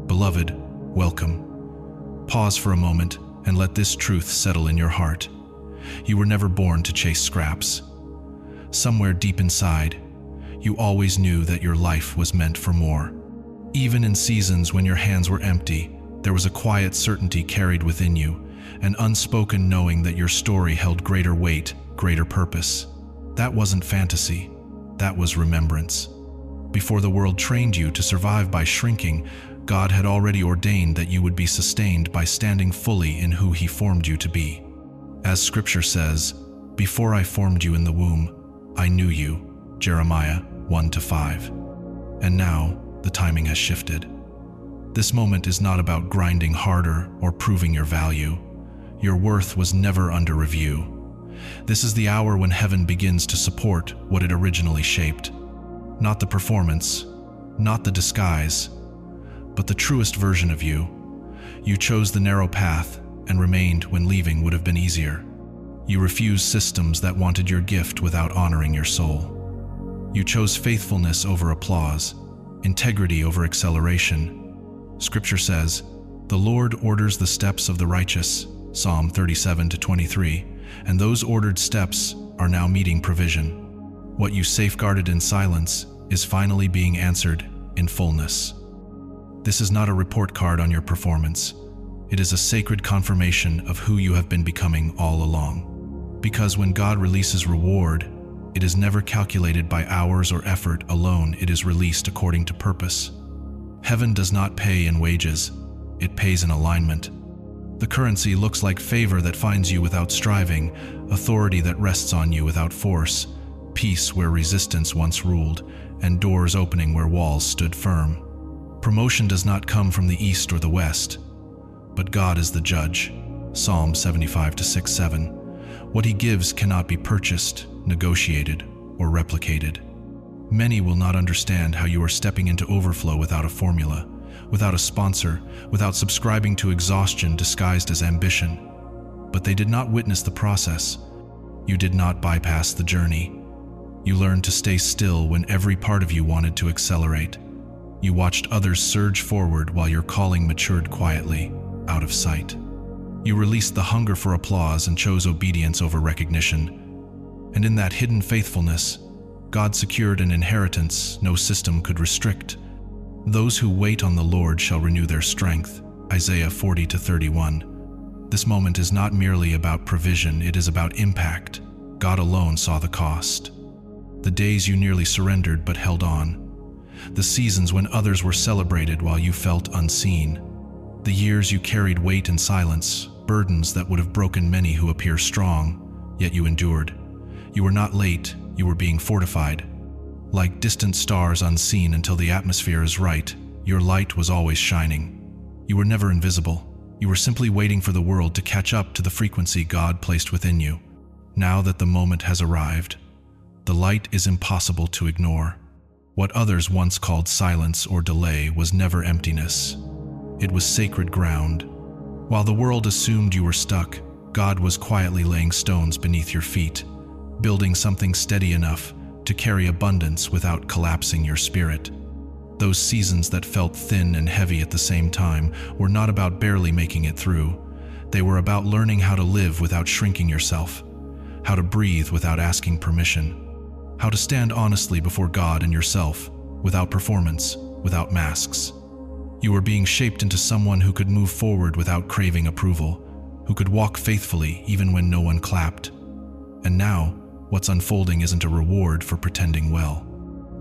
Beloved, welcome. Pause for a moment and let this truth settle in your heart. You were never born to chase scraps. Somewhere deep inside, you always knew that your life was meant for more. Even in seasons when your hands were empty, there was a quiet certainty carried within you, an unspoken knowing that your story held greater weight, greater purpose. That wasn't fantasy, that was remembrance. Before the world trained you to survive by shrinking, God had already ordained that you would be sustained by standing fully in who He formed you to be. As Scripture says, "Before I formed you in the womb, I knew you," Jeremiah 1-5. And now, the timing has shifted. This moment is not about grinding harder or proving your value. Your worth was never under review. This is the hour when heaven begins to support what it originally shaped. Not the performance, not the disguise, but the truest version of you. You chose the narrow path and remained when leaving would have been easier. You refused systems that wanted your gift without honoring your soul. You chose faithfulness over applause, integrity over acceleration. Scripture says, "The Lord orders the steps of the righteous," Psalm 37-23, and those ordered steps are now meeting provision. What you safeguarded in silence is finally being answered in fullness. This is not a report card on your performance. It is a sacred confirmation of who you have been becoming all along. Because when God releases reward, it is never calculated by hours or effort alone, it is released according to purpose. Heaven does not pay in wages, it pays in alignment. The currency looks like favor that finds you without striving, authority that rests on you without force, peace where resistance once ruled, and doors opening where walls stood firm. Promotion does not come from the east or the west, but God is the judge. Psalm 75-6-7. What He gives cannot be purchased, negotiated, or replicated. Many will not understand how you are stepping into overflow without a formula, without a sponsor, without subscribing to exhaustion disguised as ambition. But they did not witness the process. You did not bypass the journey. You learned to stay still when every part of you wanted to accelerate. You watched others surge forward while your calling matured quietly, out of sight. You released the hunger for applause and chose obedience over recognition. And in that hidden faithfulness, God secured an inheritance no system could restrict. Those who wait on the Lord shall renew their strength. Isaiah 40-31. This moment is not merely about provision, it is about impact. God alone saw the cost. The days you nearly surrendered but held on. The seasons when others were celebrated while you felt unseen. The years you carried weight in silence, burdens that would have broken many who appear strong, yet you endured. You were not late, you were being fortified. Like distant stars unseen until the atmosphere is right, your light was always shining. You were never invisible. You were simply waiting for the world to catch up to the frequency God placed within you. Now that the moment has arrived, the light is impossible to ignore. What others once called silence or delay was never emptiness. It was sacred ground. While the world assumed you were stuck, God was quietly laying stones beneath your feet, building something steady enough to carry abundance without collapsing your spirit. Those seasons that felt thin and heavy at the same time were not about barely making it through. They were about learning how to live without shrinking yourself, how to breathe without asking permission, how to stand honestly before God and yourself, without performance, without masks. You were being shaped into someone who could move forward without craving approval, who could walk faithfully even when no one clapped. And now, what's unfolding isn't a reward for pretending well.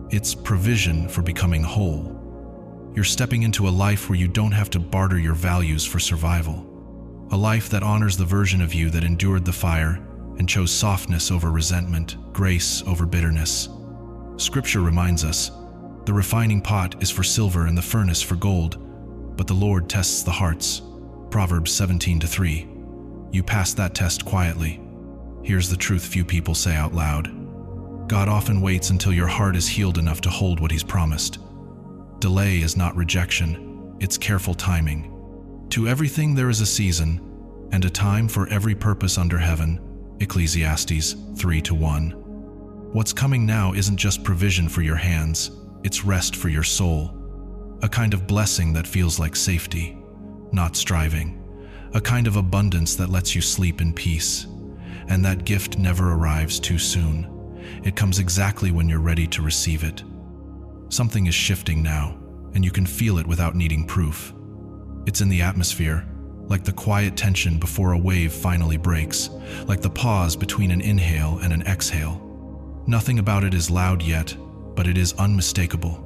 It's provision for becoming whole. You're stepping into a life where you don't have to barter your values for survival. A life that honors the version of you that endured the fire and chose softness over resentment, grace over bitterness. Scripture reminds us, the refining pot is for silver and the furnace for gold, but the Lord tests the hearts. Proverbs 17-3. You passed that test quietly. Here's the truth few people say out loud. God often waits until your heart is healed enough to hold what He's promised. Delay is not rejection, it's careful timing. To everything there is a season, and a time for every purpose under heaven. Ecclesiastes 3-1. What's coming now isn't just provision for your hands, it's rest for your soul. a kind of blessing that feels like safety, not striving, a kind of abundance that lets you sleep in peace. And that gift never arrives too soon. It comes exactly when you're ready to receive it. Something is shifting now, and you can feel it without needing proof. It's in the atmosphere, like the quiet tension before a wave finally breaks, like the pause between an inhale and an exhale. Nothing about it is loud yet, but it is unmistakable.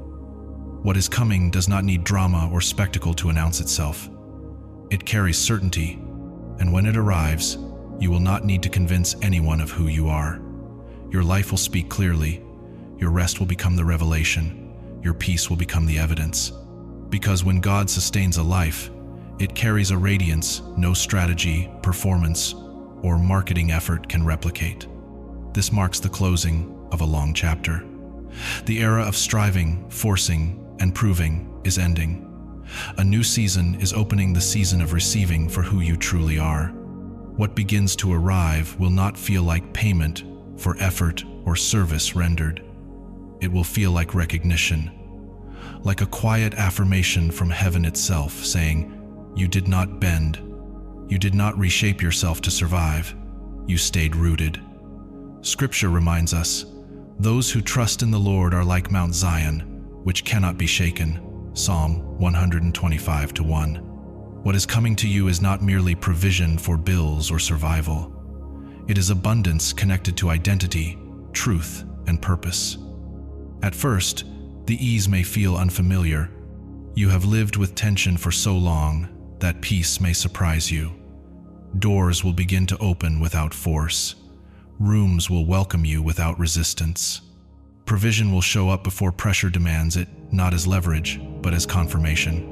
What is coming does not need drama or spectacle to announce itself. It carries certainty, and when it arrives, you will not need to convince anyone of who you are. Your life will speak clearly, your rest will become the revelation, your peace will become the evidence. Because when God sustains a life, it carries a radiance no strategy, performance, or marketing effort can replicate. This marks the closing of a long chapter. The era of striving, forcing, and proving is ending. A new season is opening, the season of receiving for who you truly are. What begins to arrive will not feel like payment for effort or service rendered. It will feel like recognition, like a quiet affirmation from heaven itself saying, "You did not bend. You did not reshape yourself to survive. You stayed rooted." Scripture reminds us, "Those who trust in the Lord are like Mount Zion, which cannot be shaken." Psalm 125:1. What is coming to you is not merely provision for bills or survival. It is abundance connected to identity, truth, and purpose. At first, the ease may feel unfamiliar. You have lived with tension for so long that peace may surprise you. Doors will begin to open without force. Rooms will welcome you without resistance. Provision will show up before pressure demands it, not as leverage, but as confirmation.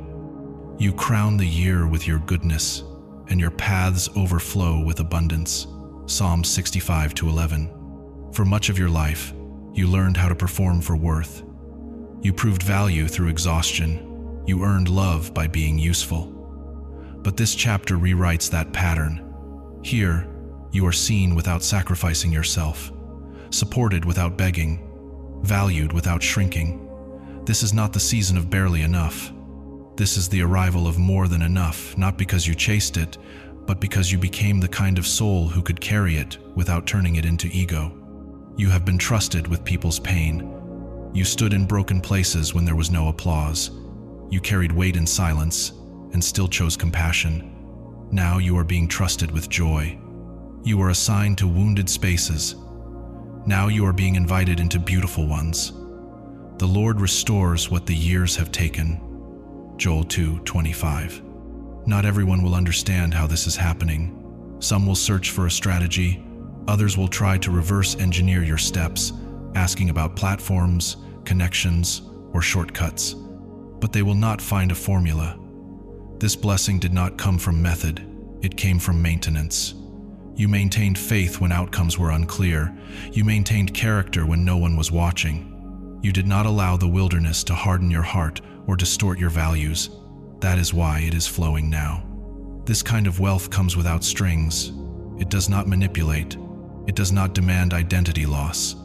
You crown the year with your goodness, and your paths overflow with abundance. Psalm 65:11. For much of your life, you learned how to perform for worth. You proved value through exhaustion. You earned love by being useful. But this chapter rewrites that pattern. Here, you are seen without sacrificing yourself, supported without begging, valued without shrinking. This is not the season of barely enough. This is the arrival of more than enough, not because you chased it, but because you became the kind of soul who could carry it without turning it into ego. You have been trusted with people's pain. You stood in broken places when there was no applause. You carried weight in silence and still chose compassion. Now you are being trusted with joy. You were assigned to wounded spaces. Now you are being invited into beautiful ones. The Lord restores what the years have taken. Joel 2:25. Not everyone will understand how this is happening. Some will search for a strategy. Others will try to reverse engineer your steps, asking about platforms, connections, or shortcuts. But they will not find a formula. This blessing did not come from method. It came from maintenance. You maintained faith when outcomes were unclear. You maintained character when no one was watching. You did not allow the wilderness to harden your heart or distort your values. That is why it is flowing now. This kind of wealth comes without strings. It does not manipulate. It does not demand identity loss.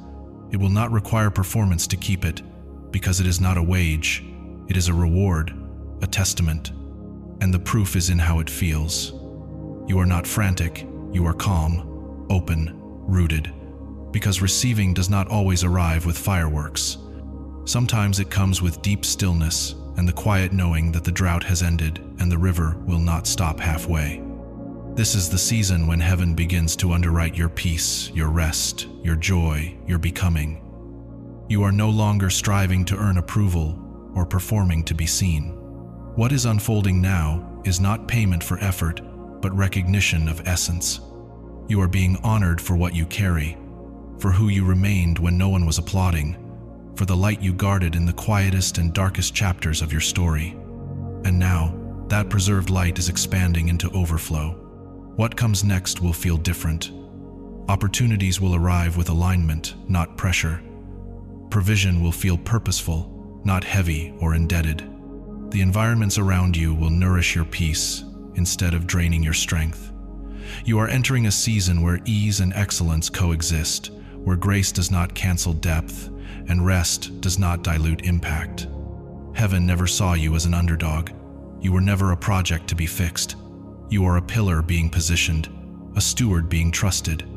It will not require performance to keep it, because it is not a wage. It is a reward, a testament, and the proof is in how it feels. You are not frantic. You are calm, open, rooted, because receiving does not always arrive with fireworks. Sometimes it comes with deep stillness and the quiet knowing that the drought has ended and the river will not stop halfway. This is the season when heaven begins to underwrite your peace, your rest, your joy, your becoming. You are no longer striving to earn approval or performing to be seen. What is unfolding now is not payment for effort, but recognition of essence. You are being honored for what you carry, for who you remained when no one was applauding, for the light you guarded in the quietest and darkest chapters of your story. And now, that preserved light is expanding into overflow. What comes next will feel different. Opportunities will arrive with alignment, not pressure. Provision will feel purposeful, not heavy or indebted. The environments around you will nourish your peace instead of draining your strength. You are entering a season where ease and excellence coexist, where grace does not cancel depth and rest does not dilute impact. Heaven never saw you as an underdog. You were never a project to be fixed. You are a pillar being positioned, a steward being trusted.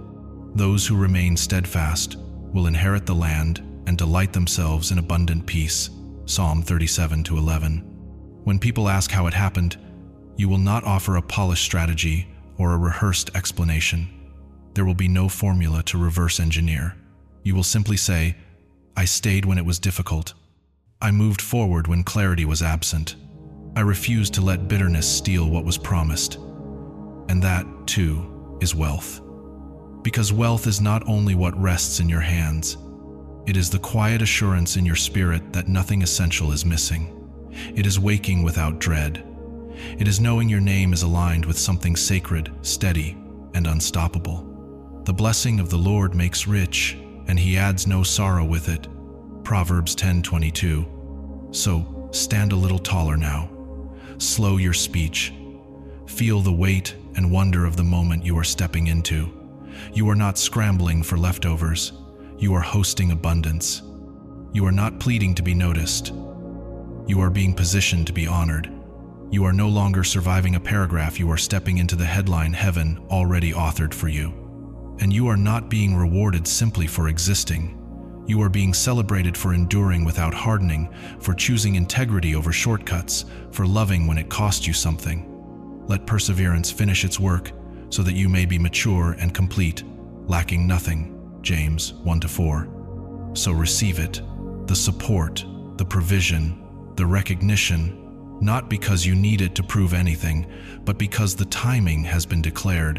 Those who remain steadfast will inherit the land and delight themselves in abundant peace. Psalm 37-11. When people ask how it happened, you will not offer a polished strategy or a rehearsed explanation. There will be no formula to reverse engineer. You will simply say, I stayed when it was difficult. I moved forward when clarity was absent. I refused to let bitterness steal what was promised. And that, too, is wealth. Because wealth is not only what rests in your hands, it is the quiet assurance in your spirit that nothing essential is missing. It is waking without dread. It is knowing your name is aligned with something sacred, steady, and unstoppable. The blessing of the Lord makes rich, and he adds no sorrow with it. Proverbs 10:22. So, stand a little taller now. Slow your speech. Feel the weight and wonder of the moment you are stepping into. You are not scrambling for leftovers. You are hosting abundance. You are not pleading to be noticed. You are being positioned to be honored. You are no longer surviving a paragraph. You are stepping into the headline heaven already authored for you. And you are not being rewarded simply for existing. You are being celebrated for enduring without hardening, for choosing integrity over shortcuts, for loving when it cost you something. Let perseverance finish its work so that you may be mature and complete, lacking nothing. James 1-4. So receive it, the support, the provision, the recognition, not because you need it to prove anything, but because the timing has been declared.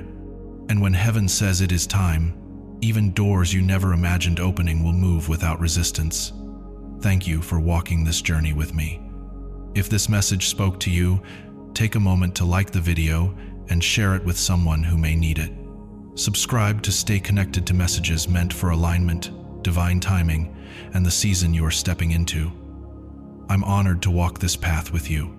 And when heaven says it is time, even doors you never imagined opening will move without resistance. Thank you for walking this journey with me. If this message spoke to you, take a moment to like the video and share it with someone who may need it. Subscribe to stay connected to messages meant for alignment, divine timing, and the season you are stepping into. I'm honored to walk this path with you.